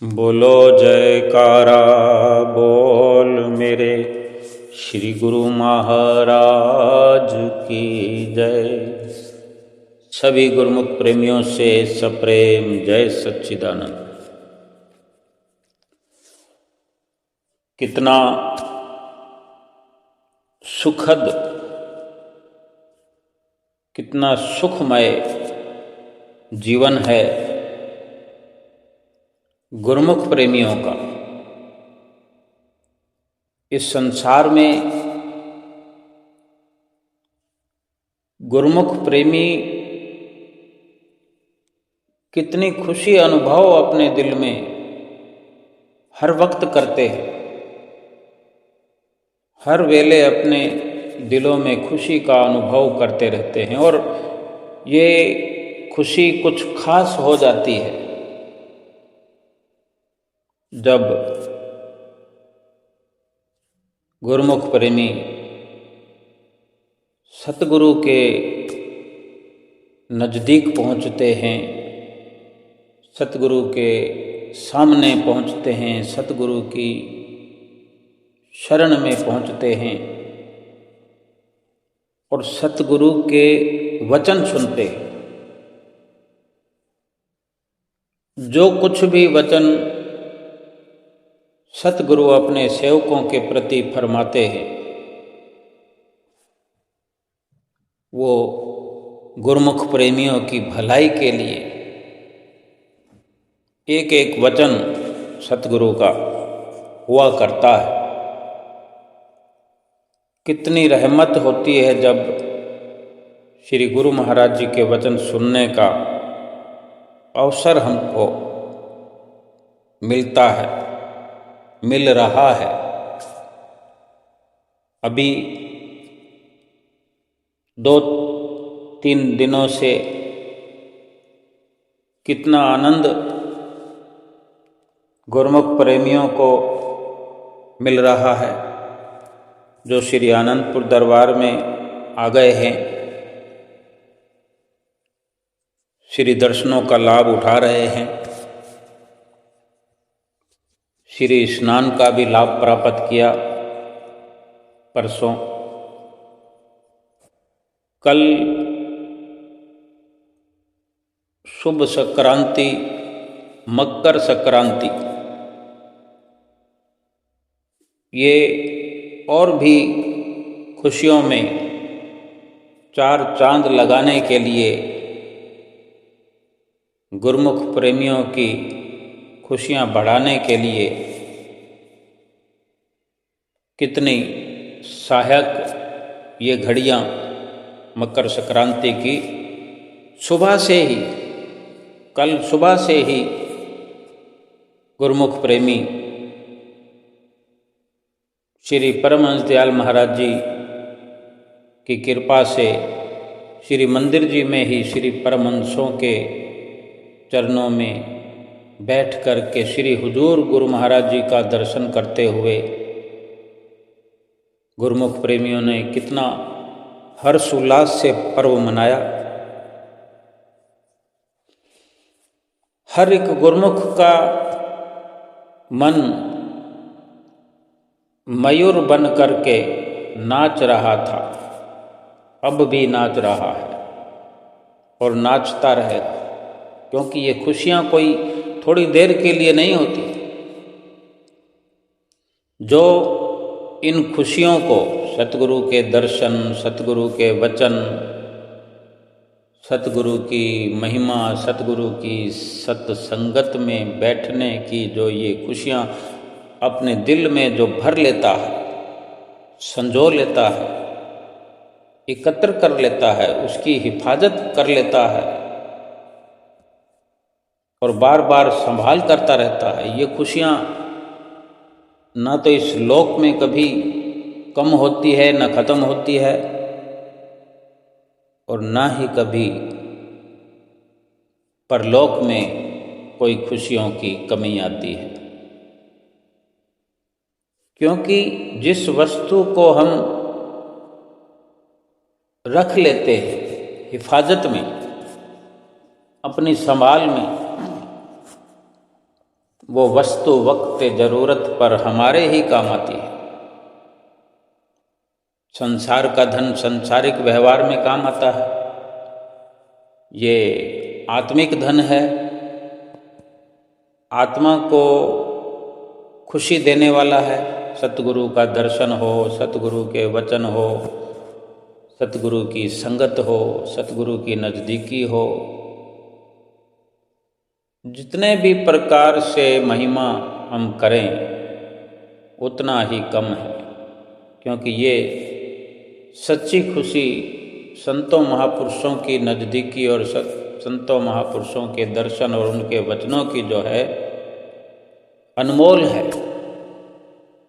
बोलो जयकारा बोल मेरे श्री गुरु महाराज की जय। सभी गुरुमुख प्रेमियों से सप्रेम जय सच्चिदानंद। कितना सुखद, कितना सुखमय जीवन है गुरुमुख प्रेमियों का। इस संसार में गुरुमुख प्रेमी कितनी खुशी अनुभव अपने दिल में हर वक्त करते हैं। हर वेले अपने दिलों में खुशी का अनुभव करते रहते हैं और ये खुशी कुछ खास हो जाती है जब गुरुमुख प्रेमी सतगुरु के नज़दीक पहुँचते हैं, सतगुरु के सामने पहुँचते हैं, सतगुरु की शरण में पहुँचते हैं और सतगुरु के वचन सुनते हैं। जो कुछ भी वचन सतगुरु अपने सेवकों के प्रति फरमाते हैं वो गुरुमुख प्रेमियों की भलाई के लिए एक एक वचन सतगुरु का हुआ करता है। कितनी रहमत होती है जब श्री गुरु महाराज जी के वचन सुनने का अवसर हमको मिलता है, मिल रहा है। अभी 2-3 दिनों से कितना आनंद गुरुमुख प्रेमियों को मिल रहा है जो श्री आनंदपुर दरबार में आ गए हैं, श्री दर्शनों का लाभ उठा रहे हैं, श्री स्नान का भी लाभ प्राप्त किया परसों। कल शुभ संक्रांति, मकर संक्रांति, ये और भी खुशियों में 4 चांद लगाने के लिए गुरुमुख प्रेमियों की खुशियां बढ़ाने के लिए कितनी सहायक ये घड़ियां मकर संक्रांति की सुबह से ही, कल सुबह से ही गुरुमुख प्रेमी श्री परमहंस दयाल महाराज जी की कृपा से श्री मंदिर जी में ही श्री परमहंसों के चरणों में बैठ कर के श्री हुजूर गुरु महाराज जी का दर्शन करते हुए गुरुमुख प्रेमियों ने कितना हर्ष उल्लास से पर्व मनाया। हर एक गुरुमुख का मन मयूर बन करके नाच रहा था, अब भी नाच रहा है और नाचता रहेगा, क्योंकि ये खुशियां कोई थोड़ी देर के लिए नहीं होती। जो इन खुशियों को सतगुरु के दर्शन, सतगुरु के वचन, सतगुरु की महिमा, सतगुरु की सत्संगत में बैठने की जो ये खुशियां अपने दिल में जो भर लेता है, संजो लेता है, एकत्र कर लेता है, उसकी हिफाजत कर लेता है और बार बार संभाल करता रहता है, ये खुशियां ना तो इस लोक में कभी कम होती है, न खत्म होती है और ना ही कभी परलोक में कोई खुशियों की कमी आती है। क्योंकि जिस वस्तु को हम रख लेते हैं हिफाजत में, अपनी संभाल में, वो वस्तु वक्त ज़रूरत पर हमारे ही काम आती है। संसार का धन संसारिक व्यवहार में काम आता है, ये आत्मिक धन है, आत्मा को खुशी देने वाला है। सतगुरु का दर्शन हो, सतगुरु के वचन हो, सतगुरु की संगत हो, सतगुरु की नज़दीकी हो, जितने भी प्रकार से महिमा हम करें उतना ही कम है, क्योंकि ये सच्ची खुशी संतों महापुरुषों की नज़दीकी और संतों महापुरुषों के दर्शन और उनके वचनों की जो है अनमोल है।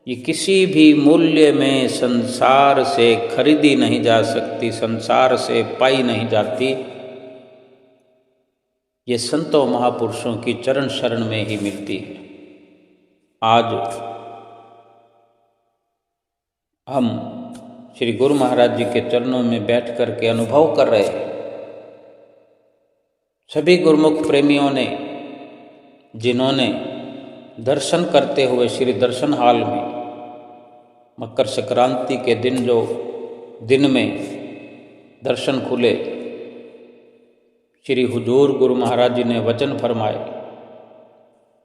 ये किसी भी मूल्य में संसार से खरीदी नहीं जा सकती, संसार से पाई नहीं जाती। ये संतों महापुरुषों की चरण शरण में ही मिलती है। आज हम श्री गुरु महाराज जी के चरणों में बैठ कर के अनुभव कर रहे हैं। सभी गुरुमुख प्रेमियों ने, जिन्होंने दर्शन करते हुए श्री दर्शन हाल में मकर संक्रांति के दिन जो दिन में दर्शन खुले, श्री हुजूर गुरु महाराज जी ने वचन फरमाए,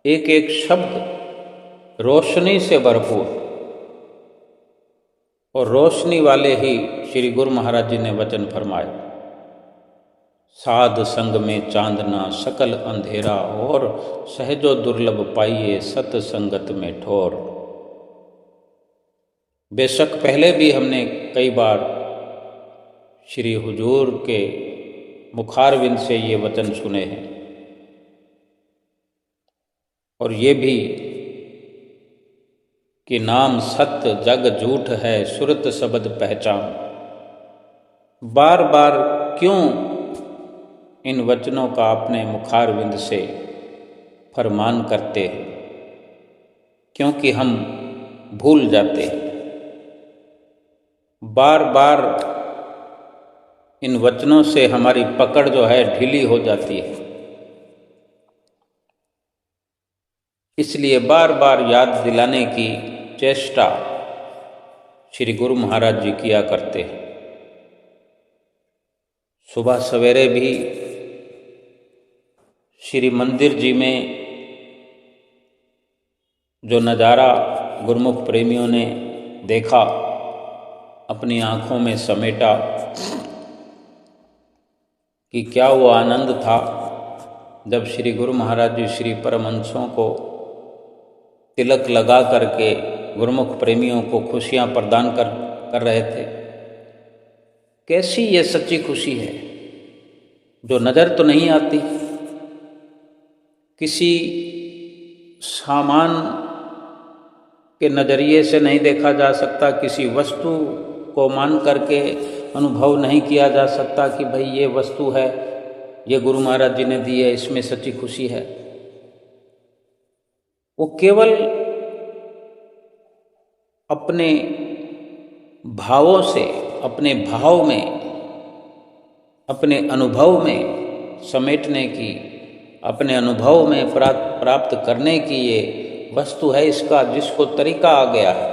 एक एक शब्द रोशनी से भरपूर, और रोशनी वाले ही श्री गुरु महाराज जी ने वचन फरमाए, साध संग में चांदना सकल अंधेरा, और सहजो दुर्लभ पाइए सत संगत में ठोर। बेशक पहले भी हमने कई बार श्री हुजूर के मुखारविंद से ये वचन सुने हैं, और ये भी कि नाम सत्य जग झूठ है सुरत शब्द पहचान। बार बार क्यों इन वचनों का अपने मुखारविंद से फरमान करते हैं? क्योंकि हम भूल जाते हैं। बार बार इन वचनों से हमारी पकड़ जो है ढीली हो जाती है, इसलिए बार बार याद दिलाने की चेष्टा श्री गुरु महाराज जी किया करते हैं। सुबह सवेरे भी श्री मंदिर जी में जो नज़ारा गुरुमुख प्रेमियों ने देखा, अपनी आँखों में समेटा, कि क्या वो आनंद था जब श्री गुरु महाराज जी श्री परमहंसों को तिलक लगा करके गुरुमुख प्रेमियों को खुशियाँ प्रदान कर रहे थे। कैसी ये सच्ची खुशी है जो नज़र तो नहीं आती, किसी सामान के नज़रिए से नहीं देखा जा सकता, किसी वस्तु को मान करके अनुभव नहीं किया जा सकता कि भाई ये वस्तु है, ये गुरु महाराज जी ने दी है, इसमें सच्ची खुशी है। वो केवल अपने भावों से, अपने भाव में, अपने अनुभव में समेटने की, अपने अनुभव में प्राप्त करने की ये वस्तु है। इसका जिसको तरीका आ गया है,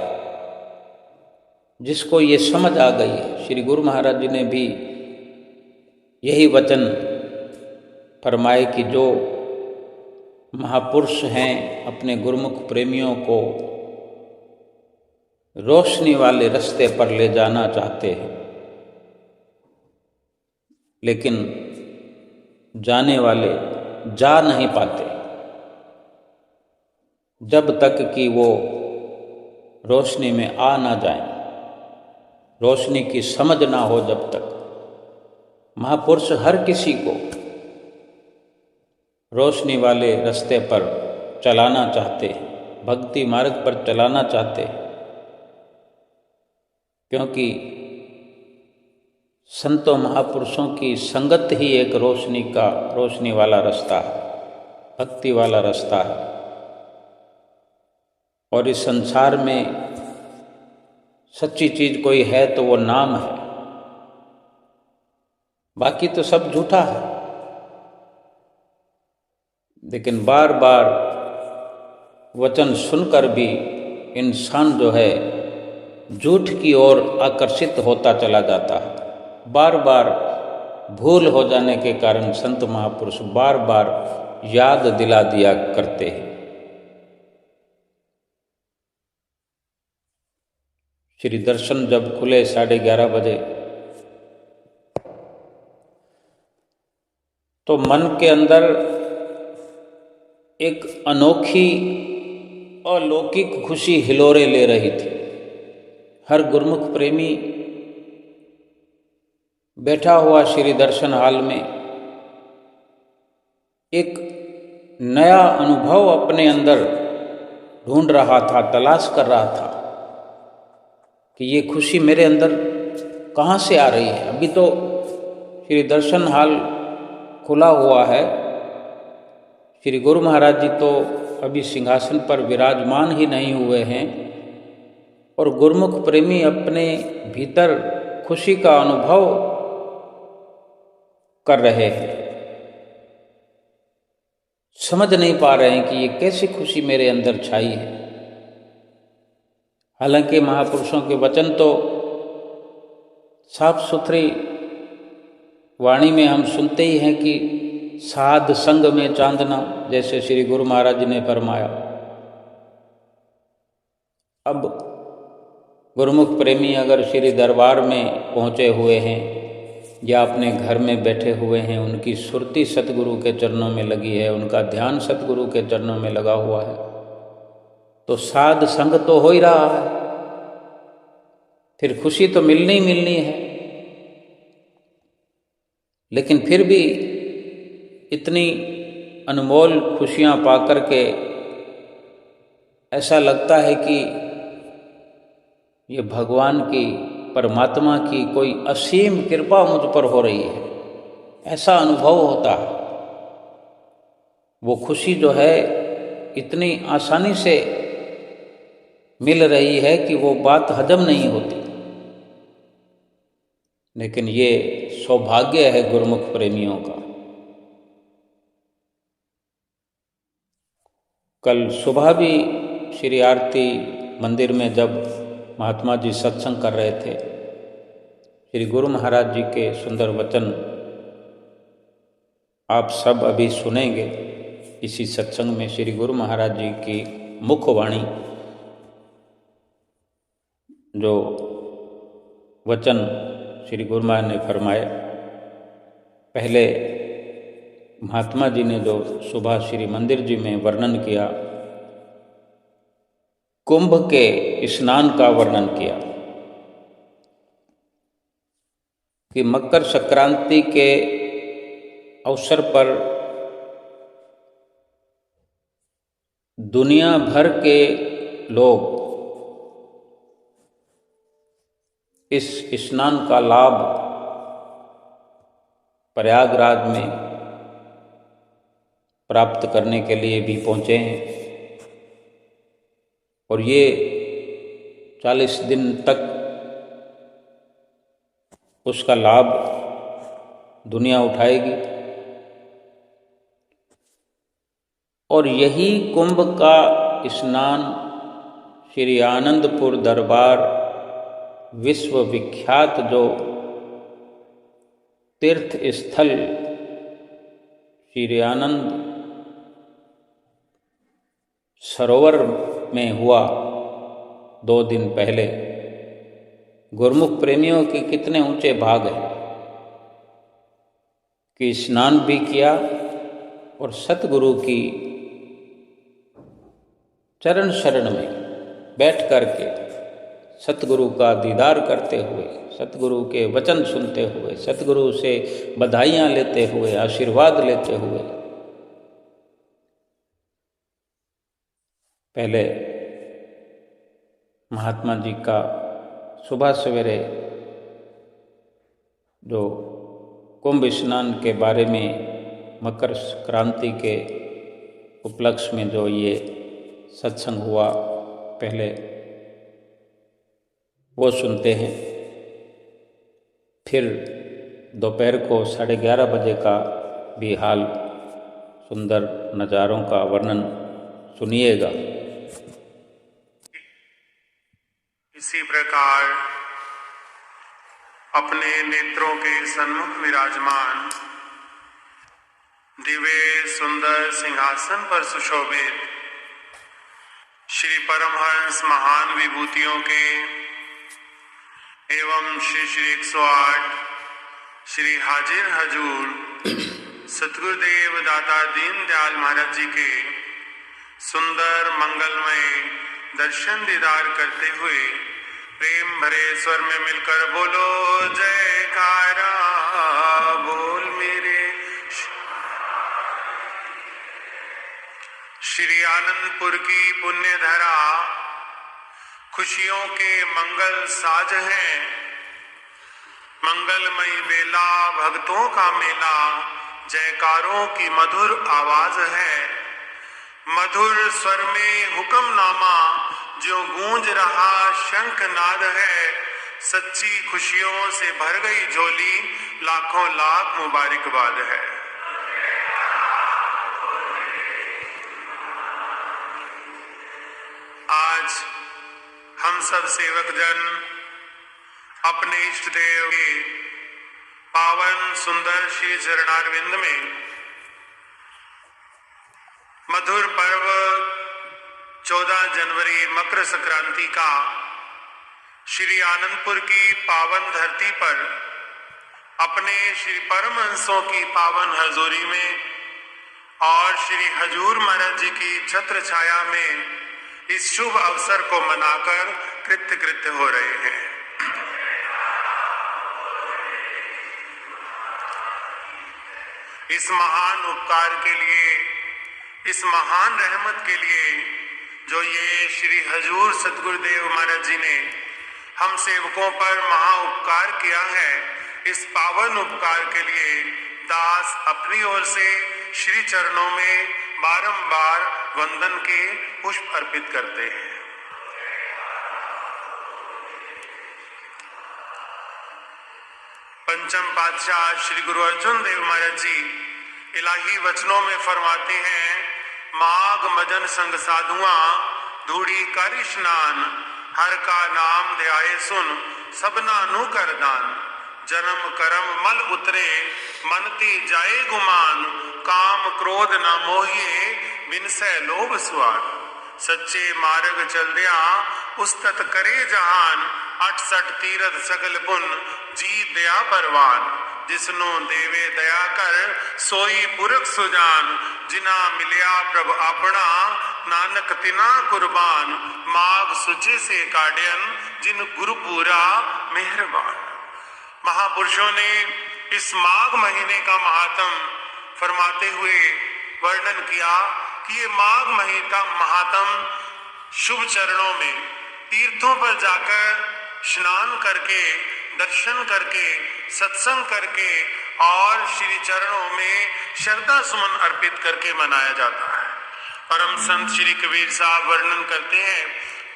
जिसको ये समझ आ गई है, श्री गुरु महाराज जी ने भी यही वचन फरमाए कि जो महापुरुष हैं अपने गुरुमुख प्रेमियों को रोशनी वाले रास्ते पर ले जाना चाहते हैं, लेकिन जाने वाले जा नहीं पाते जब तक कि वो रोशनी में आ ना जाएं, रोशनी की समझ ना हो। जब तक महापुरुष हर किसी को रोशनी वाले रास्ते पर चलाना चाहते हैं, भक्ति मार्ग पर चलाना चाहते हैं, क्योंकि संतों महापुरुषों की संगत ही एक रोशनी वाला रास्ता है, भक्ति वाला रास्ता है। और इस संसार में सच्ची चीज कोई है तो वो नाम है, बाकी तो सब झूठा है। लेकिन बार बार वचन सुनकर भी इंसान जो है झूठ की ओर आकर्षित होता चला जाता है। बार बार भूल हो जाने के कारण संत महापुरुष बार बार याद दिला दिया करते हैं। श्री दर्शन जब खुले 11:30 बजे, तो मन के अंदर एक अनोखी अलौकिक खुशी हिलोरे ले रही थी। हर गुरमुख प्रेमी बैठा हुआ श्री दर्शन हाल में एक नया अनुभव अपने अंदर ढूंढ रहा था, तलाश कर रहा था कि ये खुशी मेरे अंदर कहाँ से आ रही है। अभी तो श्री दर्शन हाल खुला हुआ है, श्री गुरु महाराज जी तो अभी सिंहासन पर विराजमान ही नहीं हुए हैं, और गुरमुख प्रेमी अपने भीतर खुशी का अनुभव कर रहे हैं। समझ नहीं पा रहे हैं कि ये कैसी खुशी मेरे अंदर छाई है। हालांकि महापुरुषों के वचन तो साफ सुथरी वाणी में हम सुनते ही हैं कि साध संग में चांदना, जैसे श्री गुरु महाराज जी ने फरमाया। अब गुरुमुख प्रेमी अगर श्री दरबार में पहुँचे हुए हैं या अपने घर में बैठे हुए हैं, उनकी सुरती सतगुरु के चरणों में लगी है, उनका ध्यान सतगुरु के चरणों में लगा हुआ है, तो साध संग तो हो ही रहा है, फिर खुशी तो मिलनी ही मिलनी है। लेकिन फिर भी इतनी अनमोल खुशियाँ पा करके ऐसा लगता है कि ये भगवान की, परमात्मा की कोई असीम कृपा मुझ पर हो रही है, ऐसा अनुभव होता है। वो खुशी जो है इतनी आसानी से मिल रही है कि वो बात हजम नहीं होती। लेकिन ये सौभाग्य है गुरुमुख प्रेमियों का। कल सुबह भी श्री आरती मंदिर में जब महात्मा जी सत्संग कर रहे थे, श्री गुरु महाराज जी के सुंदर वचन आप सब अभी सुनेंगे। इसी सत्संग में श्री गुरु महाराज जी की मुखवाणी जो वचन श्री गुरु महाराज ने फरमाए, पहले महात्मा जी ने जो सुबह श्री मंदिर जी में वर्णन किया, कुंभ के स्नान का वर्णन किया कि मकर संक्रांति के अवसर पर दुनिया भर के लोग इस स्नान का लाभ प्रयागराज में प्राप्त करने के लिए भी पहुँचे हैं, और ये 40 दिन तक उसका लाभ दुनिया उठाएगी। और यही कुंभ का स्नान श्री आनंदपुर दरबार विश्व विख्यात जो तीर्थ स्थल श्री आनंद सरोवर में हुआ 2 दिन पहले। गुरमुख प्रेमियों के कितने ऊंचे भाग हैं कि स्नान भी किया और सतगुरु की चरण शरण में बैठ करके सतगुरु का दीदार करते हुए, सतगुरु के वचन सुनते हुए, सतगुरु से बधाइयाँ लेते हुए, आशीर्वाद लेते हुए पहले महात्मा जी का सुबह सवेरे जो कुंभ स्नान के बारे में, मकर संक्रांति के उपलक्ष्य में जो ये सत्संग हुआ, पहले वो सुनते हैं। फिर दोपहर को 11:30 बजे का भी हाल, सुंदर नज़ारों का वर्णन सुनिएगा। इसी प्रकार अपने नेत्रों के सन्मुख विराजमान दिव्य सुंदर सिंहासन पर सुशोभित श्री परमहंस महान विभूतियों के एवं श्री श्री 108 श्री हाजिर हजूर सतगुरुदेव दाता दीन दयाल महाराज जी के सुंदर मंगलमय दर्शन दीदार करते हुए प्रेम भरे स्वर में मिलकर बोलो जयकारा बोल मेरे। श्री आनंदपुर की पुण्य धरा खुशियों के मंगल साज है। मंगलमयी बेला भक्तों का मेला जयकारों की मधुर आवाज है। मधुर स्वर में हुक्मनामा जो गूंज रहा शंखनाद है। सच्ची खुशियों से भर गई झोली लाखों लाख मुबारकबाद है। आज हम सब सेवक जन अपने इष्ट देव के पावन सुंदर श्री चरणारविंद में मधुर पर्व 14 जनवरी मकर संक्रांति का श्री आनंदपुर की पावन धरती पर अपने श्री परमहंसों की पावन हजूरी में और श्री हजूर महाराज जी की छत्र छाया में इस शुभ अवसर को मनाकर कृत्य कृत्य हो रहे हैं। इस महान उपकार के लिए, इस महान रहमत के लिए जो ये श्री हजूर सतगुरुदेव महाराज जी ने हम सेवकों पर महा उपकार किया है, इस पावन उपकार के लिए दास अपनी ओर से श्री चरणों में बारंबार वंदन के पुष्प अर्पित करते हैं। पंचम पातशाह श्री गुरु अर्जुन देव महाराज जी इलाही वचनों में फरमाते हैं, माघ मजन संग साधुआ धूड़ी कर स्नान, हर का नाम ध्याए सुन सबना नु कर दान। जन्म कर्म मल उतरे मनती जाए गुमान, काम क्रोध न मोहिए बिनसे लोभ स्वाद। सच्चे मार्ग चल दिया उस्तत करे जहान, 68 तीरथ सगल पुन जी दया परवान। जिसनु देवे दया कर सोई पुरख सुजान, जिना मिलिया प्रभु अपना नानक तिना कुर्बान। माघ सुचे से काड्यन जिन गुरु पूरा मेहरबान। महापुरुषों ने इस माघ महीने का महात्म फरमाते हुए वर्णन किया कि ये माघ महीने का महात्म शुभ चरणों में तीर्थों पर जाकर स्नान करके, दर्शन करके, सत्संग करके और श्री चरणों में श्रद्धा सुमन अर्पित करके मनाया जाता है। परम संत श्री कबीर साहब वर्णन करते हैं,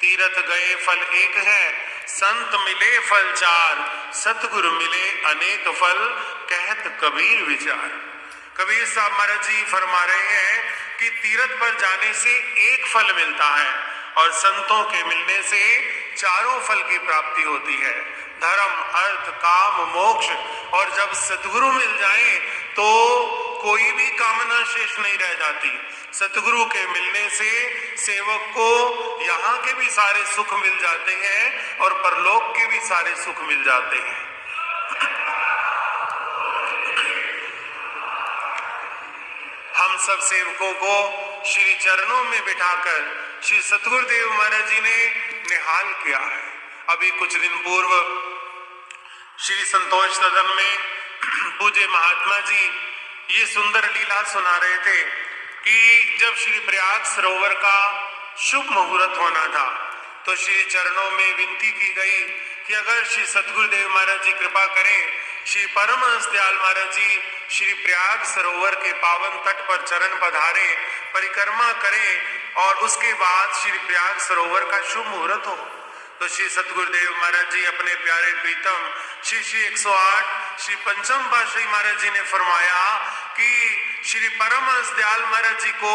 तीरथ गए फल एक है, संत मिले फल चार, सतगुरु मिले अनेक फल, कहत कबीर विचार। कबीर साहब महाराज जी फरमा रहे हैं कि तीरथ पर जाने से एक फल मिलता है और संतों के मिलने से चारों फल की प्राप्ति होती है, धर्म, अर्थ, काम, मोक्ष। और जब सतगुरु मिल जाए तो कोई भी कामना शेष नहीं रह जाती। सतगुरु के मिलने से सेवक को यहाँ के भी सारे सुख मिल जाते हैं और परलोक के भी सारे सुख मिल जाते हैं। हम सब सेवकों को श्री चरणों में बिठाकर श्री सतगुरुदेव महाराज जी ने निहाल किया है। अभी कुछ दिन पूर्व श्री संतोष सदन में पूज्य महात्मा जी ये सुंदर लीला सुना रहे थे कि जब श्री प्रयाग सरोवर का शुभ मुहूर्त होना था तो श्री चरणों में विनती की गई कि अगर श्री सतगुरुदेव महाराज जी कृपा करें, श्री परमहंस दयाल महाराज जी श्री प्रयाग सरोवर के पावन तट पर चरण पधारे, परिक्रमा करें और उसके बाद श्री प्रयाग सरोवर का शुभ मुहूर्त हो। तो श्री सतगुरुदेव महाराज जी अपने प्यारे प्रीतम श्री श्री 108 श्री पंचम पातशाही महाराज जी ने फरमाया कि श्री परमहंस दयाल महाराज जी को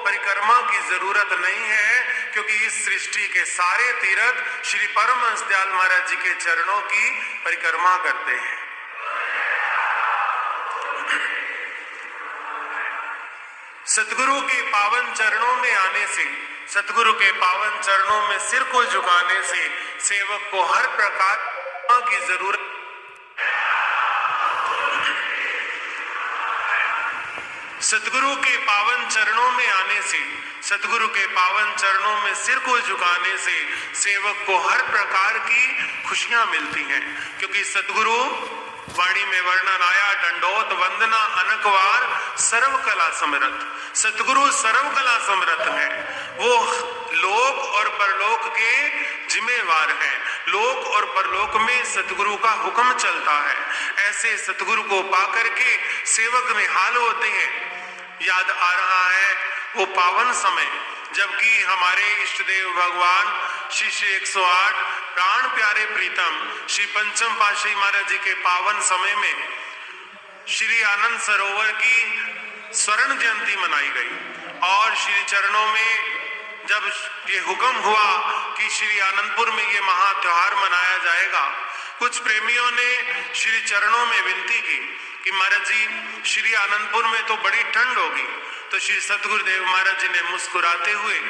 परिक्रमा की जरूरत नहीं है, क्योंकि इस सृष्टि के सारे तीर्थ श्री परमहंस दयाल महाराज जी के चरणों की परिक्रमा करते हैं। सतगुरु के पावन चरणों में आने से, सतगुरु के पावन चरणों में सिर को झुकाने से सेवक को हर प्रकार की जरूरत। सतगुरु के पावन चरणों में आने से, सतगुरु के पावन चरणों में सिर को झुकाने से सेवक को हर प्रकार की खुशियां मिलती हैं, क्योंकि सतगुरु वाणी में वर्णन आया, दंडोत वंदना अनकवार सर्वकला समरथ। सतगुरु सर्वकला समरथ है, वो लोक और परलोक के जिम्मेवार हैं। लोक और परलोक में सतगुरु का हुक्म चलता है। ऐसे सतगुरु को पाकर के सेवक निहाल होते हैं। याद आ रहा है वो पावन समय जबकि हमारे इष्ट देव भगवान श्री 108 प्राण प्यारे प्रीतम श्री पंचम पातशाही महाराज जी के पावन समय में श्री आनंद सरोवर की स्वर्ण जयंती मनाई गई और श्री चरणों में जब ये हुक्म हुआ कि श्री आनंदपुर में ये महा त्योहार मनाया जाएगा, कुछ प्रेमियों ने श्री चरणों में विनती की कि महाराज जी श्री आनंदपुर में तो बड़ी ठंड होगी। तो श्री सतगुरुदेव महाराज जी ने मुस्कुराते हुए,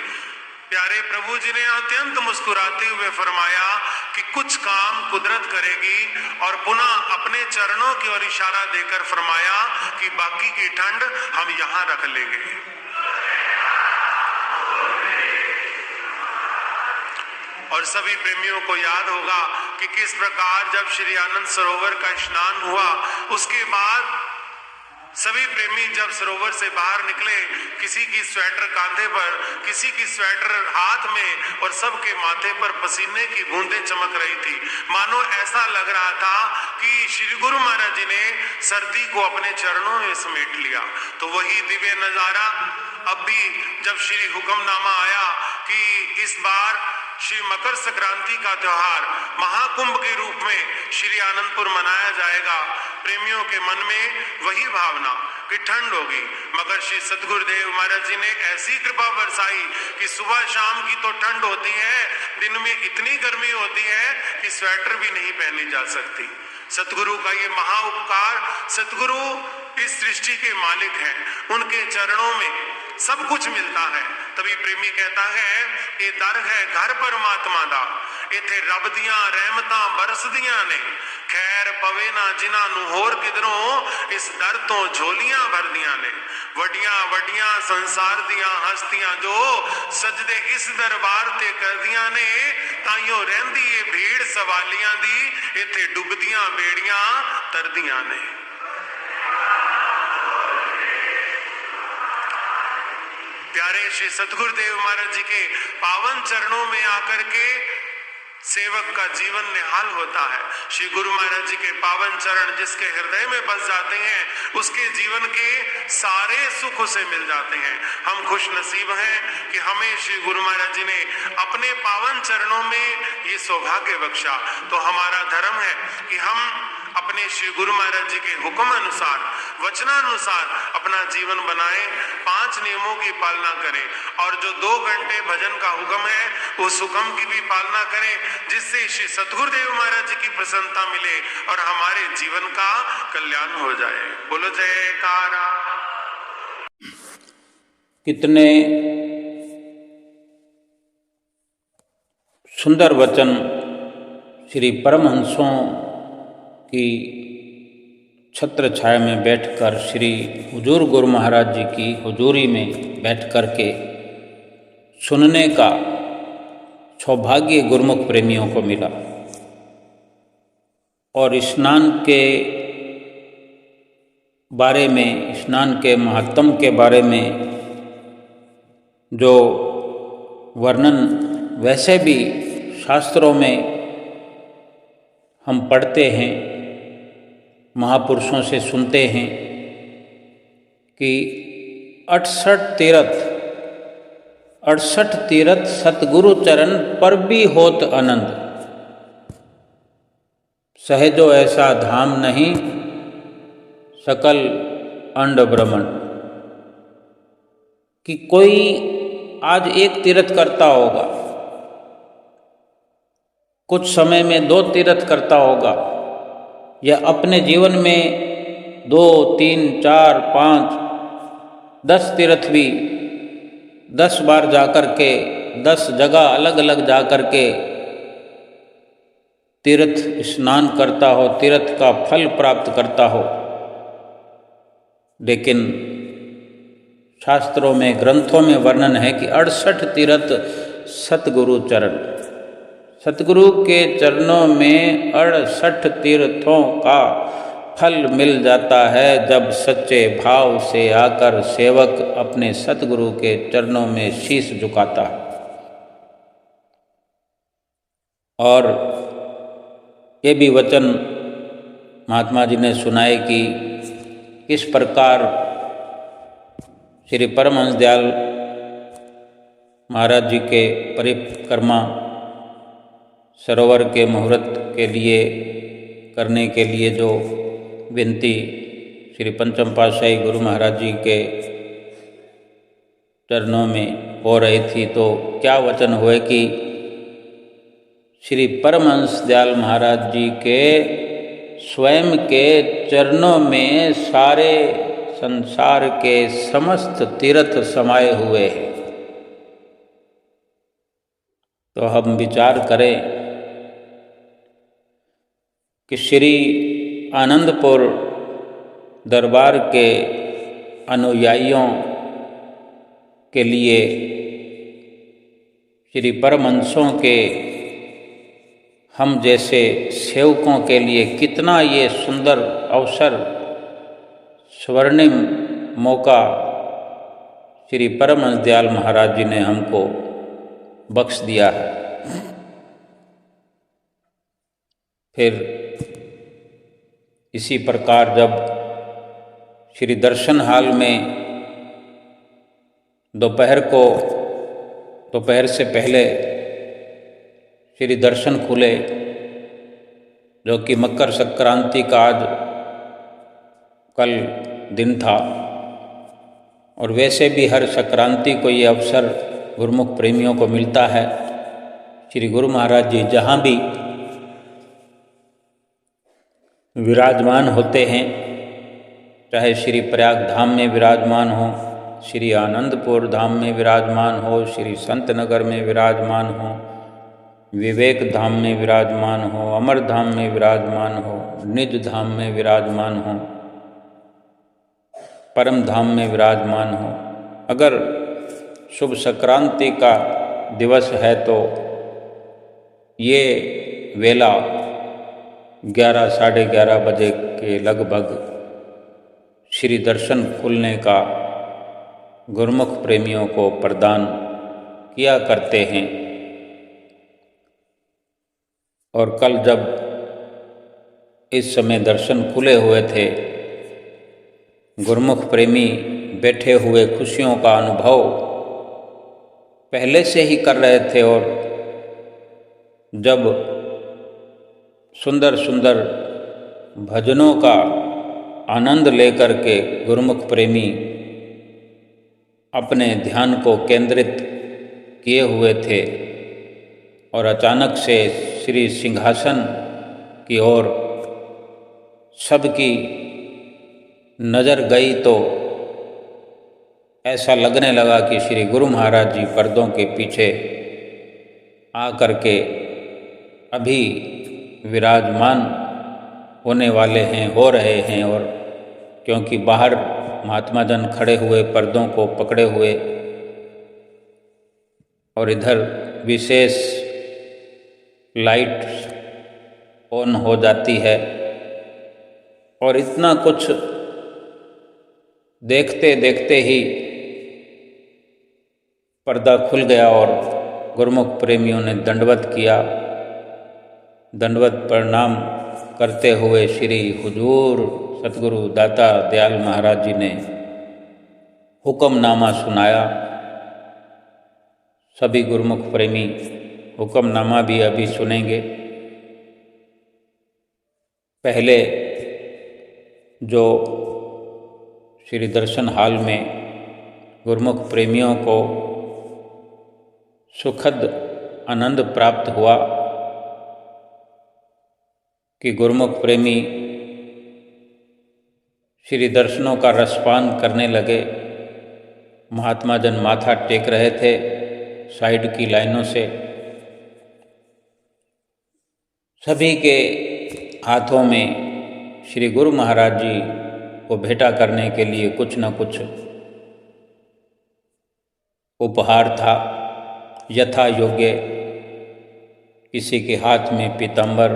प्यारे प्रभु जी ने अत्यंत मुस्कुराते हुए फरमाया कि कुछ काम कुदरत करेगी और पुनः अपने चरणों की ओर इशारा देकर फरमाया कि बाकी की ठंड हम यहां रख लेंगे। और सभी प्रेमियों को याद होगा कि किस प्रकार जब श्री आनंद सरोवर का स्नान हुआ, उसके बाद सभी प्रेमी जब सरोवर से बाहर निकले, किसी की स्वेटर कांधे पर, किसी की स्वेटर हाथ में और सबके माथे पर पसीने की बूंदें चमक रही थी। मानो ऐसा लग रहा था कि श्री गुरु महाराज जी ने सर्दी को अपने चरणों में समेट लिया। तो वही दिव्य नजारा अब भी जब श्री हुक्मनामा आया कि इस बार श्री मकर संक्रांति का त्योहार महाकुंभ के रूप में श्री आनंदपुर मनाया जाएगा, प्रेमियों के मन में वही भावना कि ठंड होगी, मगर श्री सतगुरुदेव महाराज जी ने ऐसी कृपा बरसाई कि सुबह शाम की तो ठंड होती है, दिन में इतनी गर्मी होती है कि स्वेटर भी नहीं पहनी जा सकती। सतगुरु का ये महा उपकार, सतगुरु इस सृष्टि के मालिक हैं, उनके चरणों में सब कुछ मिलता है। तभी प्रेमी कहता है ये दर है घर परमात्मा दा, इथे रब दियां रहमतां बरसदियां ने, खैर पवे ना जिन्हां नूं होर किधरों, इस दर तो झोलियां भरदियां ने। वडियां वडियां संसार दियां हस्तियां जो सजदे इस दरबार ते करदियां ने, ताइयों रहंदी ए भीड़ सवालियां दी, इथे डुबदियां बेड़ियां तरदियां ने। प्यारे श्री सतगुरुदेव महाराज जी के पावन चरणों में आकर के सेवक का जीवन निहाल होता है। श्री गुरु महाराज जी के पावन चरण जिसके हृदय में बस जाते हैं, उसके जीवन के सारे सुख उसे मिल जाते हैं। हम खुश नसीब हैं कि हमें श्री गुरु महाराज जी ने अपने पावन चरणों में ये सौभाग्य बख्शा। तो हमारा धर्म है कि हम अपने श्री गुरु महाराज जी के हुक्म अनुसार, वचनानुसार अपना जीवन बनाएं, 5 नियमों की पालना करें और जो 2 घंटे भजन का हुक्म है उस हुक्म की भी पालना करें, जिससे श्री सतगुरुदेव महाराज जी की प्रसन्नता मिले और हमारे जीवन का कल्याण हो जाए। बोलो जयकारा। कितने सुंदर वचन श्री परमहंसों की छत्र छाया में बैठकर श्री हुजूर गुरु महाराज जी की हुजूरी में बैठ कर के सुनने का सौभाग्य गुरुमुख प्रेमियों को मिला। और स्नान के बारे में, स्नान के महत्व के बारे में जो वर्णन वैसे भी शास्त्रों में हम पढ़ते हैं, महापुरुषों से सुनते हैं कि 68 तीरथ सतगुरु चरण पर भी होत आनंद, सहजो ऐसा धाम नहीं सकल अंड ब्रह्मांड। कि कोई आज एक तीर्थ करता होगा, कुछ समय में 2 तीर्थ करता होगा, या अपने जीवन में 2, 3, 4, 5, 10 तीर्थ भी 10 बार जाकर के 10 जगह अलग अलग जाकर के तीर्थ स्नान करता हो, तीर्थ का फल प्राप्त करता हो। लेकिन शास्त्रों में, ग्रंथों में वर्णन है कि 68 तीर्थ सतगुरु चरण, सतगुरु के चरणों में 68 तीर्थों का फल मिल जाता है जब सच्चे भाव से आकर सेवक अपने सतगुरु के चरणों में शीश झुकाता है। और ये भी वचन महात्मा जी ने सुनाए कि किस प्रकार श्री परमहंस दयाल महाराज जी के परिक्रमा सरोवर के मुहूर्त के लिए करने के लिए जो विनती श्री पंचम पातशाही गुरु महाराज जी के चरणों में हो रही थी, तो क्या वचन हुए कि श्री परमहंस दयाल महाराज जी के स्वयं के चरणों में सारे संसार के समस्त तीर्थ समाये हुए हैं। तो हम विचार करें कि श्री आनंदपुर दरबार के अनुयायियों के लिए, श्री परमहंसों के हम जैसे सेवकों के लिए कितना ये सुंदर अवसर, स्वर्णिम मौका श्री परमहंस दयाल महाराज जी ने हमको बख्श दिया है। फिर इसी प्रकार जब श्री दर्शन हाल में दोपहर से पहले श्री दर्शन खुले, जो कि मकर संक्रांति का आज कल दिन था, और वैसे भी हर संक्रांति को ये अवसर गुरुमुख प्रेमियों को मिलता है। श्री गुरु महाराज जी जहाँ भी विराजमान होते हैं, चाहे श्री प्रयाग धाम में विराजमान हो, श्री आनंदपुर धाम में विराजमान हो, श्री संत नगर में विराजमान हो, विवेक धाम में विराजमान हो, अमर धाम में विराजमान हो, निज धाम में विराजमान हो, परम धाम में विराजमान हो, अगर शुभ संक्रांति का दिवस है तो ये वेला 11, साढ़े 11 बजे के लगभग श्री दर्शन खुलने का गुरुमुख प्रेमियों को प्रदान किया करते हैं। और कल जब इस समय दर्शन खुले हुए थे, गुरुमुख प्रेमी बैठे हुए खुशियों का अनुभव पहले से ही कर रहे थे, और जब सुंदर सुंदर भजनों का आनंद लेकर के गुरुमुख प्रेमी अपने ध्यान को केंद्रित किए हुए थे, और अचानक से श्री सिंहासन की ओर सबकी नज़र गई तो ऐसा लगने लगा कि श्री गुरु महाराज जी पर्दों के पीछे आ करके अभी विराजमान होने वाले हैं, हो रहे हैं। और क्योंकि बाहर महात्मा जन खड़े हुए पर्दों को पकड़े हुए, और इधर विशेष लाइट ऑन हो जाती है, और इतना कुछ देखते देखते ही पर्दा खुल गया, और गुरुमुख प्रेमियों ने दंडवत किया। दंडवत प्रणाम करते हुए श्री हुजूर सतगुरु दाता दयाल महाराज जी ने हुक्मनामा सुनाया। सभी गुरुमुख प्रेमी हुक्मनामा भी अभी सुनेंगे। पहले जो श्री दर्शन हाल में गुरुमुख प्रेमियों को सुखद आनंद प्राप्त हुआ कि गुरुमुख प्रेमी श्री दर्शनों का रसपान करने लगे। महात्मा जन माथा टेक रहे थे साइड की लाइनों से। सभी के हाथों में श्री गुरु महाराज जी को भेंटा करने के लिए कुछ न कुछ उपहार था यथा योग्य। किसी के हाथ में पीताम्बर,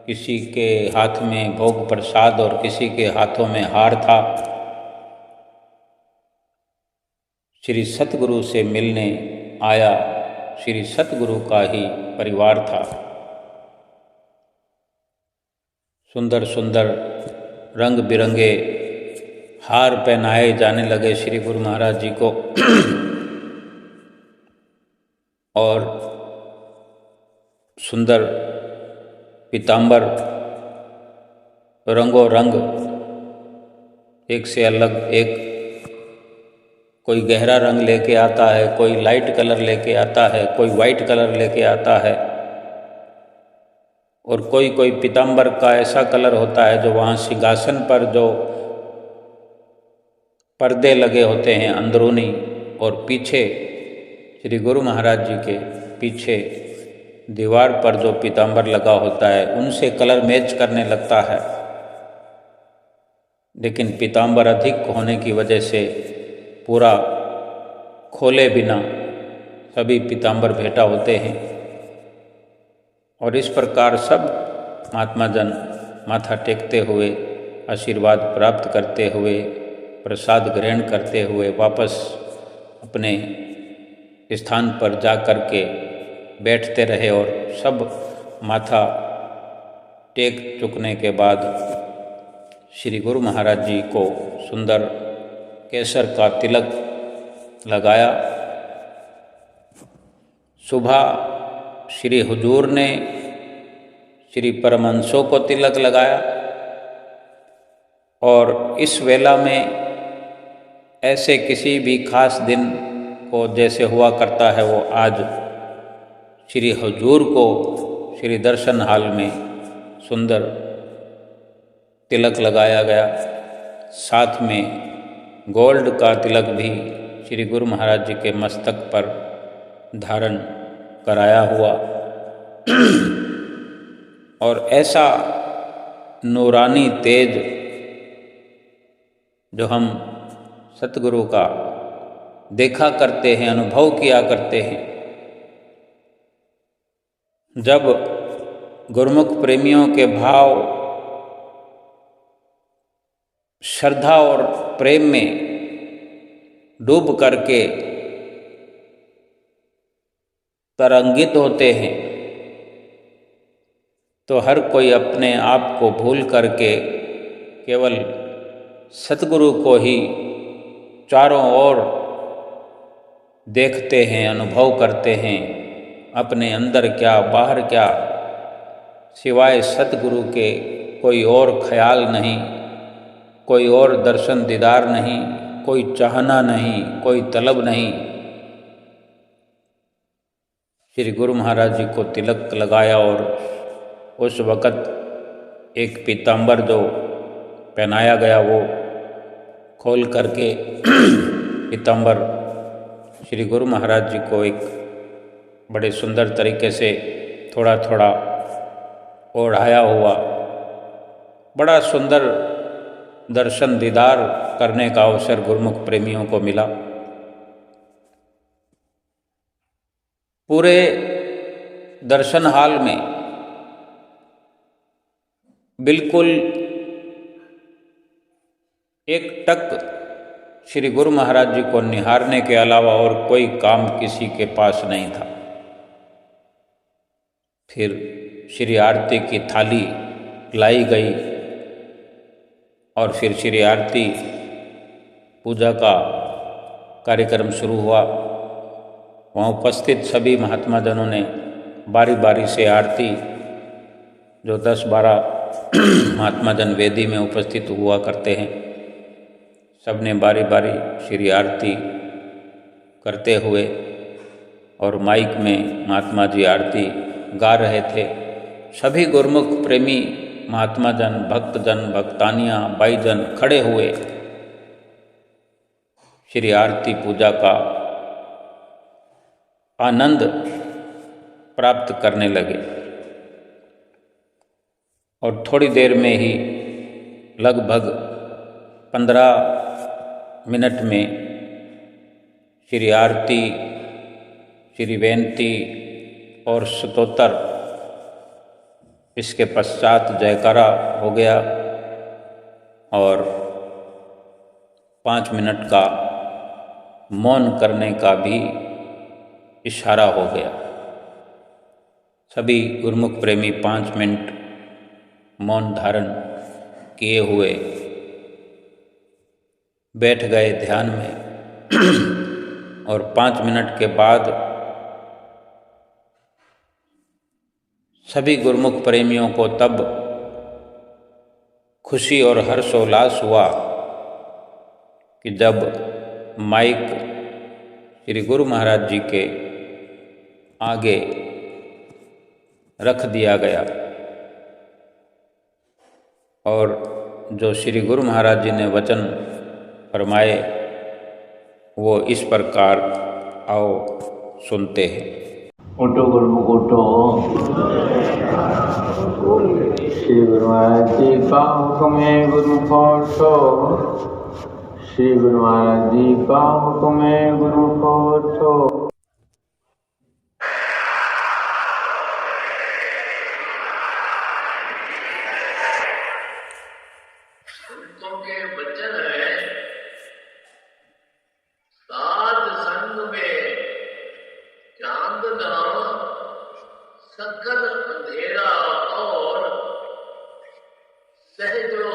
किसी के हाथ में भोग प्रसाद और किसी के हाथों में हार था। श्री सतगुरु से मिलने आया श्री सतगुरु का ही परिवार था। सुंदर सुंदर रंग बिरंगे हार पहनाए जाने लगे श्री गुरु महाराज जी को और सुंदर पीताम्बर रंगों रंग एक से अलग एक, कोई गहरा रंग लेके आता है, कोई लाइट कलर लेके आता है, कोई वाइट कलर लेके आता है और कोई कोई पीताम्बर का ऐसा कलर होता है जो वहाँ सिंहासन पर जो पर्दे लगे होते हैं अंदरूनी और पीछे श्री गुरु महाराज जी के पीछे दीवार पर जो पीताम्बर लगा होता है उनसे कलर मैच करने लगता है। लेकिन पीताम्बर अधिक होने की वजह से पूरा खोले बिना सभी पीताम्बर भेंटा होते हैं और इस प्रकार सब महात्मा जन माथा टेकते हुए आशीर्वाद प्राप्त करते हुए प्रसाद ग्रहण करते हुए वापस अपने स्थान पर जा कर के बैठते रहे और सब माथा टेक चुकने के बाद श्री गुरु महाराज जी को सुंदर केसर का तिलक लगाया। सुबह श्री हुजूर ने श्री परमहंसों को तिलक लगाया और इस वेला में ऐसे किसी भी खास दिन को जैसे हुआ करता है वो आज श्री हुजूर को श्री दर्शन हाल में सुंदर तिलक लगाया गया। साथ में गोल्ड का तिलक भी श्री गुरु महाराज जी के मस्तक पर धारण कराया हुआ और ऐसा नूरानी तेज जो हम सतगुरु का देखा करते हैं, अनुभव किया करते हैं। जब गुरुमुख प्रेमियों के भाव श्रद्धा और प्रेम में डूब करके तरंगित होते हैं तो हर कोई अपने आप को भूल करके केवल सतगुरु को ही चारों ओर देखते हैं, अनुभव करते हैं। अपने अंदर क्या बाहर क्या, सिवाय सतगुरु के कोई और ख्याल नहीं, कोई और दर्शन दीदार नहीं, कोई चाहना नहीं, कोई तलब नहीं। श्री गुरु महाराज जी को तिलक लगाया और उस वक़्त एक पीताम्बर जो पहनाया गया वो खोल करके पीताम्बर श्री गुरु महाराज जी को एक बड़े सुंदर तरीके से थोड़ा थोड़ा ओढ़ाया हुआ, बड़ा सुंदर दर्शन दीदार करने का अवसर गुरुमुख प्रेमियों को मिला। पूरे दर्शन हाल में बिल्कुल एक टक श्री गुरु महाराज जी को निहारने के अलावा और कोई काम किसी के पास नहीं था। फिर श्री आरती की थाली लाई गई और फिर श्री आरती पूजा का कार्यक्रम शुरू हुआ। वहाँ उपस्थित सभी महात्मा जनों ने बारी बारी से आरती, जो 10-12 महात्मा जन वेदी में उपस्थित हुआ करते हैं, सबने बारी बारी श्री आरती करते हुए और माइक में महात्मा जी आरती गा रहे थे। सभी गुरुमुख प्रेमी महात्मा जन, भक्तजन, भक्तानियाँ, भाईजन खड़े हुए श्री आरती पूजा का आनंद प्राप्त करने लगे। और थोड़ी देर में ही लगभग 15 मिनट में श्री आरती, श्री बेनती और स्तोत्र, इसके पश्चात जयकारा हो गया और 5 मिनट का मौन करने का भी इशारा हो गया। सभी गुरुमुख प्रेमी 5 मिनट मौन धारण किए हुए बैठ गए ध्यान में। और 5 मिनट के बाद सभी गुरुमुख प्रेमियों को तब खुशी और हर्षोल्लास हुआ कि जब माइक श्री गुरु महाराज जी के आगे रख दिया गया और जो श्री गुरु महाराज जी ने वचन फरमाए वो इस प्रकार आओ सुनते हैं। उठो गुरुमुख उठो, श्री गुरु महाराज जी का हुक्म है गुरुमुख उठो, श्री गुरु महाराज जी का हुक्म है गुरुमुख उठो। संतों के वचन है, साध संग में चांदना, सकल अंधेरा और सहजो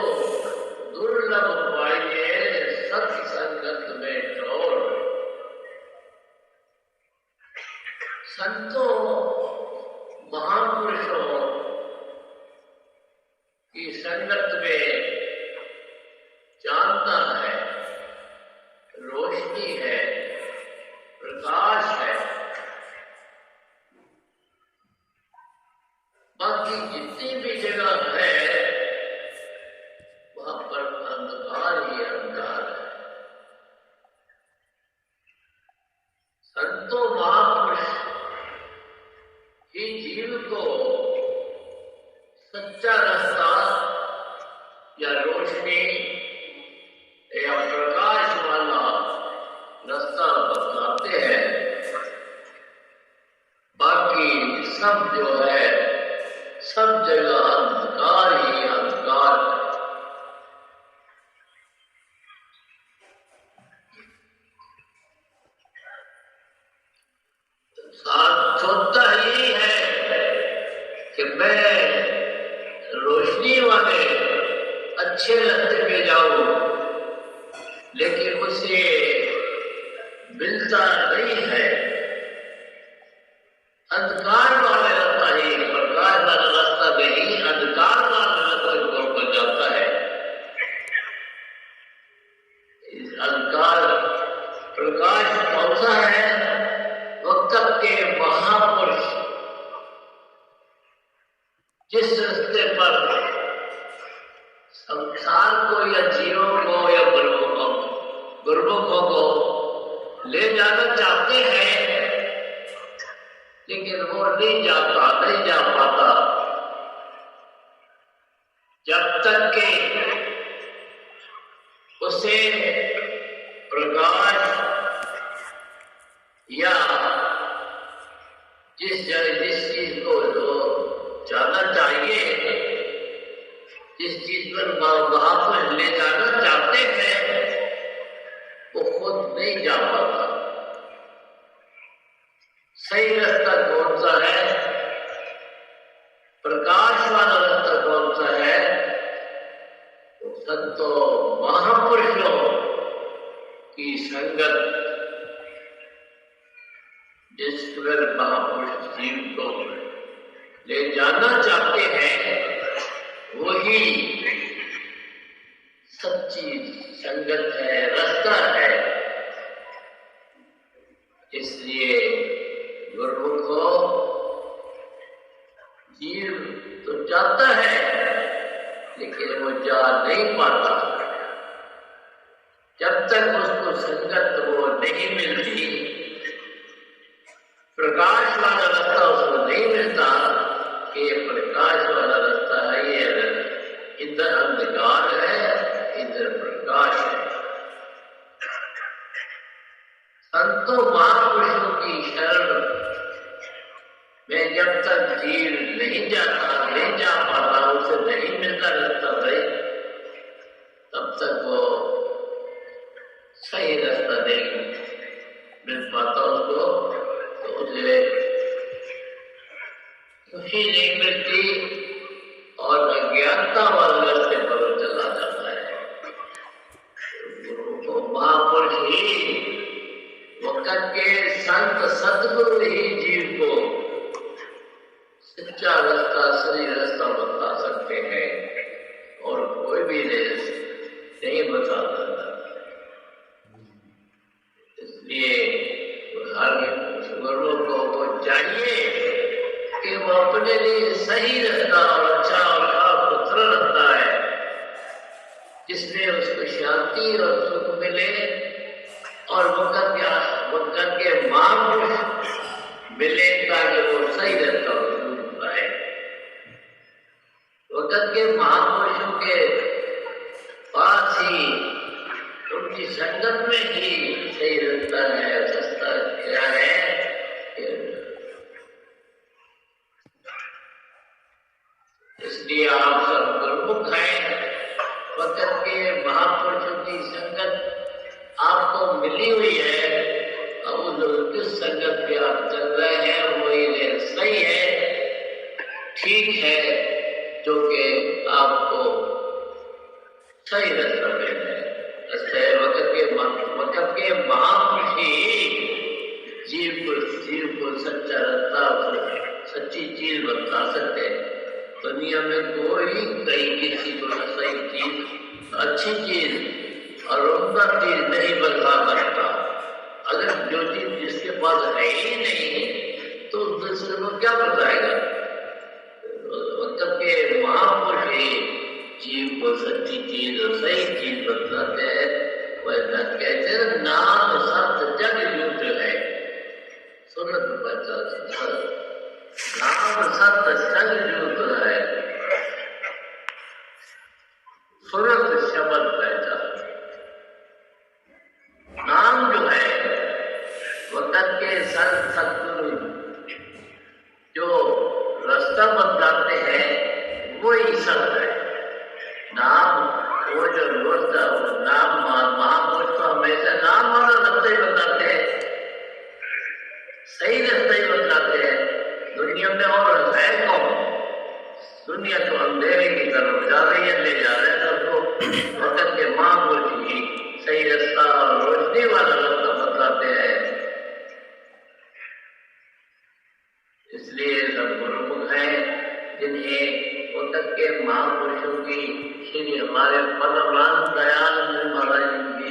दुर्लभ पाइए सत्संगत में ठोर। संतों महापुरुषों की संगत में जानना है, रोशनी है, प्रकाश है। बाकी जितनी भी जगह है वहां पर अंधकार ही अंधकार है। संतों महापुरुष ही जीव को सच्चा रास्ता या रोशनी या प्रकाश वाला रास्ता बतलाते हैं। बाकी सब जो है, सब जगह अंधकार ही अंधकार है। सोचता ही है कि मैं रोशनी वाले अच्छे रास्ते पे जाऊं, लेकिन उसे मिलता नहीं है। अंधकार वाले रास्ता ही, प्रकाश वाला रास्ता नहीं, अंधकार वाले रास्ते पर जाता है। इस अंधकार प्रकाश कौन सा है? वक्त के महापुरुष जिस रास्ते पर संसार को या जीवों को या गुरुमुखों को ले जाना चाहते हैं, लेकिन वो नहीं जा पाता जब तक कि उसे प्रकाश या जिस चीज को जो जाना चाहिए, जिस चीज पर वहां पर ले जाना चाहते हैं, वो खुद नहीं जा पाता। सही रास्ता कौन सा है? प्रकाश वाला रास्ता कौन सा है? तो संतों महापुरुषों की संगत, जिस पर महापुरुष जीव को ले जाना चाहते हैं, वही सच्ची संगत है, रास्ता है। इसलिए नहीं पाता। जब तक उसको संगत वो नहीं मिलती, प्रकाश वाला रास्ता उसको नहीं मिलता कि ये प्रकाश वाला रास्ता है, ये इधर अंधकार है, इधर प्रकाश है। संतों महापुरुषों की शरण में जब तक जीव नहीं जाता, नहीं जा पाता, उसे नहीं मिलता रास्ता भाई, तब तक वो सही रास्ता नहीं मिल पाता उसको, तो उसे खुशी नहीं मिलती और अज्ञानता वाले रास्ते पर चला जाता है। तो महापुरुष ही, वक्त के संत सतगुरु ही जीव को सच्चा रास्ता, सही रास्ता बता सकते हैं और कोई भी नहीं बता सकता। इसलिए हर गुरु को चाहिए कि वो अपने लिए सही रास्ता और अच्छा और साफ सुथरा रास्ता है, जिसमें उसको शांति और सुख मिले और वक्त के महापुरुष मिले ताकि वो सही रास्ता पाए। वक्त के महापुरुषों के पास ही, उनकी संगत में ही सही रास्ता है। रास्ता क्या है? इसलिए आप सब गुरुमुख हैं। वक्त के महापुरुषों की संगत आपको मिली हुई है, अब जिस संगत पे आप चल रहे हैं वही सही है, ठीक है, जो कि आपको सही रास्ता दे रहे हैं। वक्त के महापुरुष ही जीव को सच्चा रास्ता, सच्ची चीज बता सकते हैं। दुनिया में कोई कहीं किसी को सही चीज, अच्छी चीज और उम्दा चीज नहीं बता सकता। अगर जो चीज जिसके पास है ही नहीं तो दूसरे को क्या बताएगा? वक्त के महापुरुष ही जीव को सच्ची चीज और सही चीज बताते हैं। वैसा कहते हैं नाम शब्द जग युक्त है, सुनत बचा नाम शब्द जग युक्त है, सुनत शब्द पहचान। नाम जो है वक्त के संत सतगुरु जो रास्ता बताते हैं वही सब है। नाम वो जो रोजता नाम महापुरुष तो हमेशा नाम वाला रास्ते ही बताते हैं, सही रास्ते ही बताते हैं। दुनिया में और है कौन? दुनिया तो अंधेरे की तरफ जा रही है, ले जा रहे हैं सबको। वक्त के महापुरुष ही सही रास्ता और रोशनी वाला रास्ता बताते हैं। इसलिए सब गुरुमुख हैं जिन्हें वक्त के महापुरुषों की, श्री हमारे परमानंद दयानंद महाराज की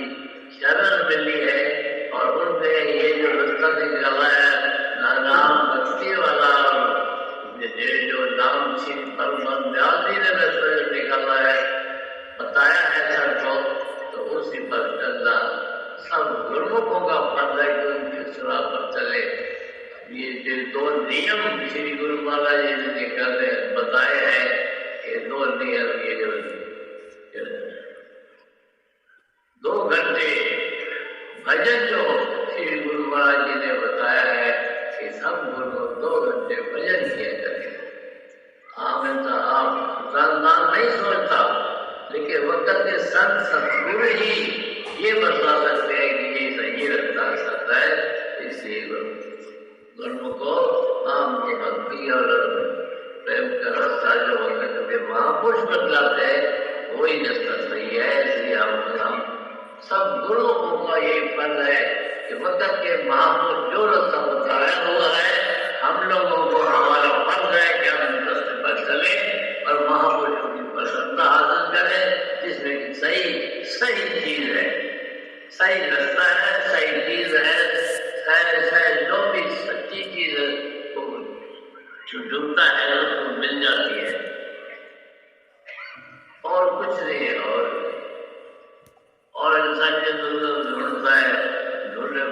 शरण मिली है और उनसे ये जो रास्ता निकाला है नाम भक्ति वाला, जो नाम श्री परमानंद दयाल जी ने रास्ता निकाला है, बताया है सबको, तो उसी पर चलना सब गुरुमुखों का फर्ज है कि उनकी सुरा पर चले। ये जो दो नियम श्री गुरु महाराज जी ने निकाले बताए हैं, ये दो नियम, ये जो 2 घंटे भजन जो श्री गुरु महाराज जी ने बताया है कि सब गुरु 2 घंटे भजन किया करें। आप नहीं सोचता, लेकिन वक्त के संत सतगुरु ही ये बता सकते हैं कि ये सही रास्ता सत्य है। इसलिए गुरु को नाम की भक्ति और प्रेम का रास्ता जो वक्त के महापुरुष बतलाते हैं वही रास्ता सही है। इसलिए हम सब गुरुओं का यही फर्ज है कि वक्त के महापुरुष जो रास्ता बताया हुआ है, हम लोगों को हमारा फर्ज है कि हम रास्ते पर चले और महापुरुषों की प्रसन्नता हासिल करें, जिसमें सही चीज है, सही रास्ता है, सही चीज है, जो भी सच्ची चीज है वो ढूंढता है उसको मिल जाती है और कुछ नहीं। और और इंसान के ढूंढता है, ढूंढे,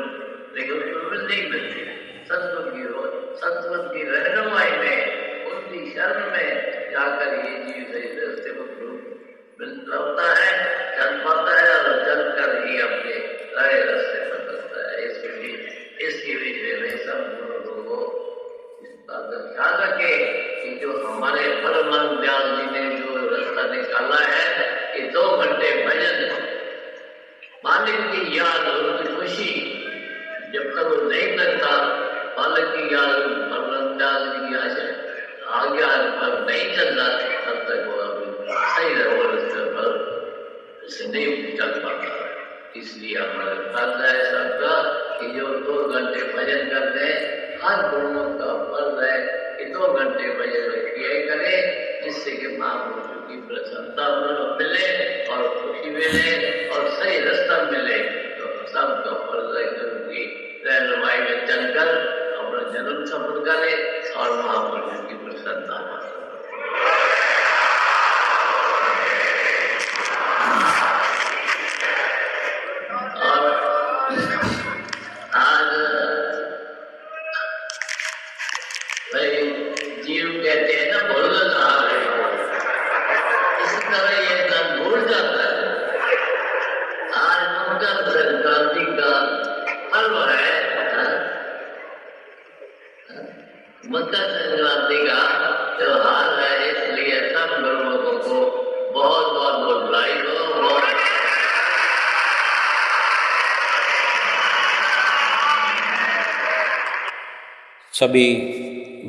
लेकिन उसको नहीं मिलती। सत्संग की रहनुमाई में, उनकी शरण में जाकर ये जीव सही रास्ते को मिलता है, चल पाता है और चल कर ही अपने नए रास्ते पर चलता है। इसके विषय में सब लोगों को इस बात का ख्याल रखे कि जो हमारे परम दयाल जी ने जो रास्ता निकाला है, कि 2 घंटे भजन, मालिक की याद और उनकी खुशी, जब तक वो नहीं करता, मालिक की याद परम दयाल जी की आज्ञा पर नहीं चलता, तब तक वो सही रास्ते पर नहीं चल पाता। इसलिए हमारे फर्ज है सबका कि जो 2 घंटे भजन करते हैं, हर गुरुओं का फर्ज है कि 2 घंटे भजन किया करे, जिससे कि महापुरुषों की प्रसन्नता मिले और खुशी मिले और सही रास्ता मिले। तो सबका फर्ज है कि उनकी रहनुमाई में चलकर अपना जन्म सफल करे और महापुरुषों की प्रसन्नता हासिल करे। जीव कहते हैं ना, भूल रहा है, इसी तरह ये काम भूल जाता है। आज मकर संक्रांति का पर्व है, मकर संक्रांति का त्योहार है, इसलिए सब लोगों को बहुत बहुत बधाई हो। सभी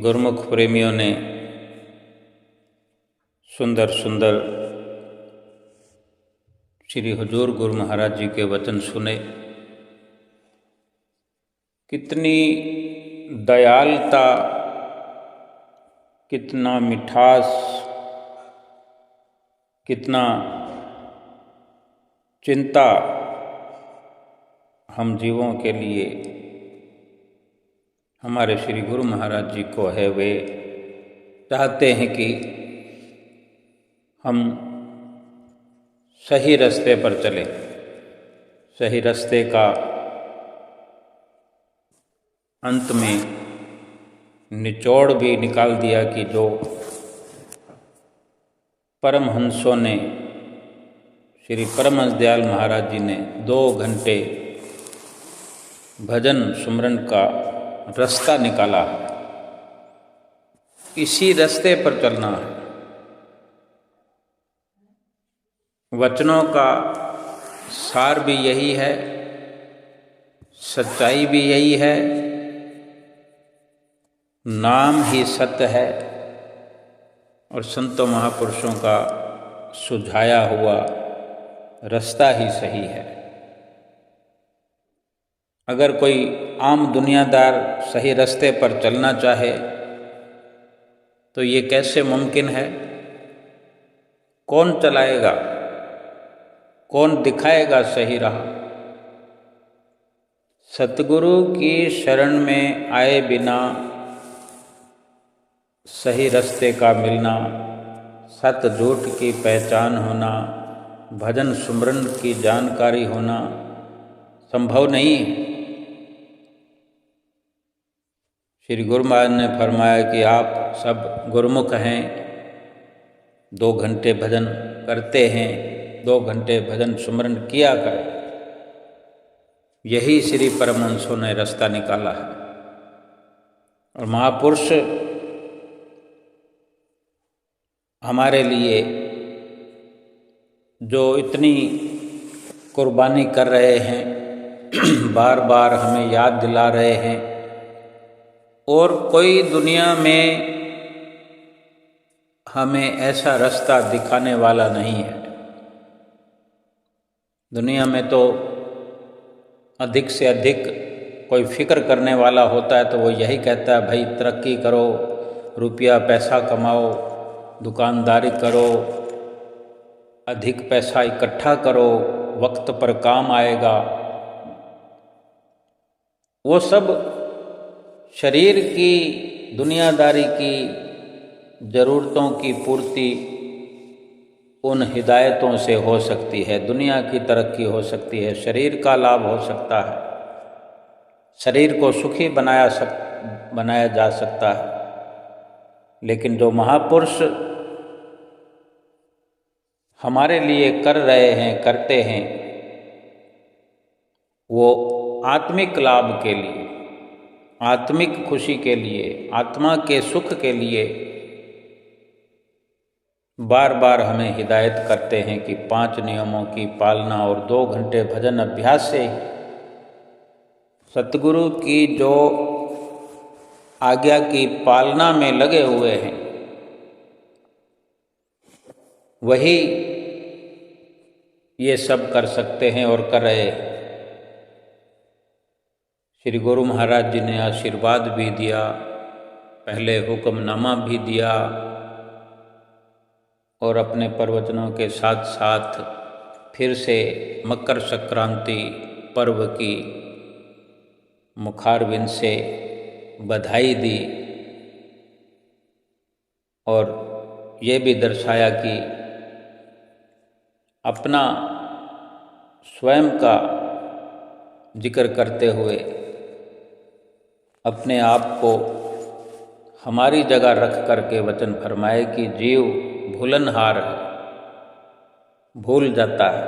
गुरुमुख प्रेमियों ने सुंदर सुंदर श्री हुजूर गुरु महाराज जी के वचन सुने। कितनी दयालुता, कितना मिठास, कितना चिंता हम जीवों के लिए हमारे श्री गुरु महाराज जी को है। वे चाहते हैं कि हम सही रास्ते पर चलें। सही रास्ते का अंत में निचोड़ भी निकाल दिया कि जो परमहंसों ने, श्री परमहंस दयाल महाराज जी ने 2 घंटे भजन सुमरन का रास्ता निकाला है, इसी रास्ते पर चलना है। वचनों का सार भी यही है, सच्चाई भी यही है, नाम ही सत्य है और संतों महापुरुषों का सुझाया हुआ रास्ता ही सही है। अगर कोई आम दुनियादार सही रास्ते पर चलना चाहे तो ये कैसे मुमकिन है? कौन चलाएगा? कौन दिखाएगा सही राह? सतगुरु की शरण में आए बिना सही रास्ते का मिलना, सत झूठ की पहचान होना, भजन सुमरन की जानकारी होना संभव नहीं है। श्री गुरु महाराज ने फरमाया कि आप सब गुरुमुख हैं, 2 घंटे भजन करते हैं, 2 घंटे भजन सुमरन किया करें। यही श्री परमहंसों ने रास्ता निकाला है। और महापुरुष हमारे लिए जो इतनी कुर्बानी कर रहे हैं, बार बार हमें याद दिला रहे हैं, और कोई दुनिया में हमें ऐसा रास्ता दिखाने वाला नहीं है। दुनिया में तो अधिक से अधिक कोई फिक्र करने वाला होता है तो वो यही कहता है, भाई तरक्की करो, रुपया पैसा कमाओ, दुकानदारी करो, अधिक पैसा इकट्ठा करो, वक्त पर काम आएगा। वो सब शरीर की दुनियादारी की ज़रूरतों की पूर्ति उन हिदायतों से हो सकती है। दुनिया की तरक्की हो सकती है, शरीर का लाभ हो सकता है, शरीर को सुखी बनाया जा सकता है, लेकिन जो महापुरुष हमारे लिए कर रहे हैं, करते हैं, वो आत्मिक लाभ के लिए, आत्मिक खुशी के लिए, आत्मा के सुख के लिए बार बार हमें हिदायत करते हैं कि 5 नियमों की पालना और 2 घंटे भजन अभ्यास से सतगुरु की जो आज्ञा की पालना में लगे हुए हैं वही ये सब कर सकते हैं और कर रहे हैं। श्री गुरु महाराज जी ने आशीर्वाद भी दिया, पहले हुक्मनामा भी दिया और अपने प्रवचनों के साथ साथ फिर से मकर संक्रांति पर्व की मुखारबिंद से बधाई दी और ये भी दर्शाया कि अपना स्वयं का जिक्र करते हुए अपने आप को हमारी जगह रख करके वचन फरमाए कि जीव भूलनहार है, भूल जाता है।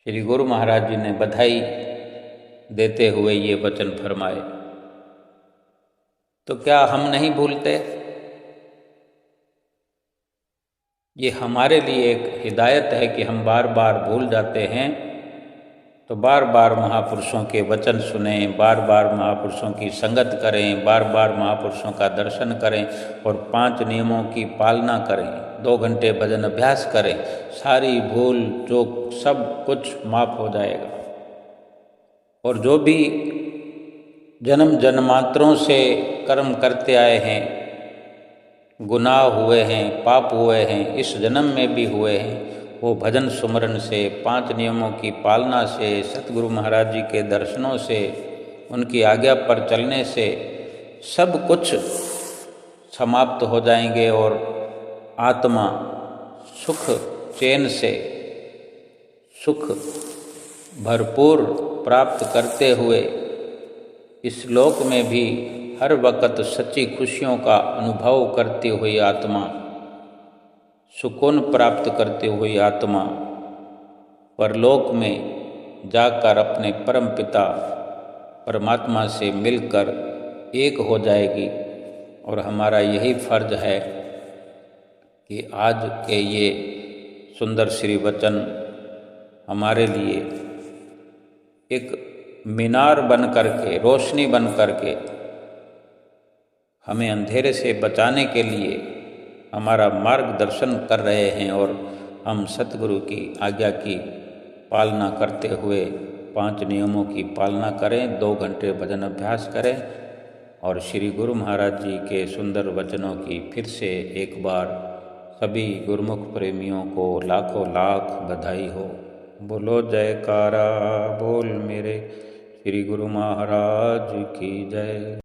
श्री गुरु महाराज जी ने बधाई देते हुए ये वचन फरमाए। तो क्या हम नहीं भूलते? ये हमारे लिए एक हिदायत है कि हम बार बार भूल जाते हैं, तो बार बार महापुरुषों के वचन सुने, बार बार महापुरुषों की संगत करें, बार बार महापुरुषों का दर्शन करें और 5 नियमों की पालना करें, 2 घंटे भजन अभ्यास करें। सारी भूल चूक सब कुछ माफ हो जाएगा। और जो भी जन्म जन्मांतरों से कर्म करते आए हैं, गुनाह हुए हैं, पाप हुए हैं, इस जन्म में भी हुए हैं, वो भजन सुमरन से, 5 नियमों की पालना से, सतगुरु महाराज जी के दर्शनों से, उनकी आज्ञा पर चलने से सब कुछ समाप्त हो जाएंगे और आत्मा सुख चैन से सुख भरपूर प्राप्त करते हुए इस लोक में भी हर वक़्त सच्ची खुशियों का अनुभव करती हुई आत्मा, सुकून प्राप्त करती हुई आत्मा परलोक में जाकर अपने परम पिता परमात्मा से मिलकर एक हो जाएगी। और हमारा यही फर्ज है कि आज के ये सुंदर श्री वचन हमारे लिए एक मीनार बन करके, रोशनी बन करके हमें अंधेरे से बचाने के लिए हमारा मार्गदर्शन कर रहे हैं और हम सतगुरु की आज्ञा की पालना करते हुए 5 नियमों की पालना करें, 2 घंटे भजन अभ्यास करें और श्री गुरु महाराज जी के सुंदर वचनों की फिर से एक बार सभी गुरुमुख प्रेमियों को लाखों लाख बधाई हो। बोलो जयकारा बोल मेरे श्री गुरु महाराज की जय।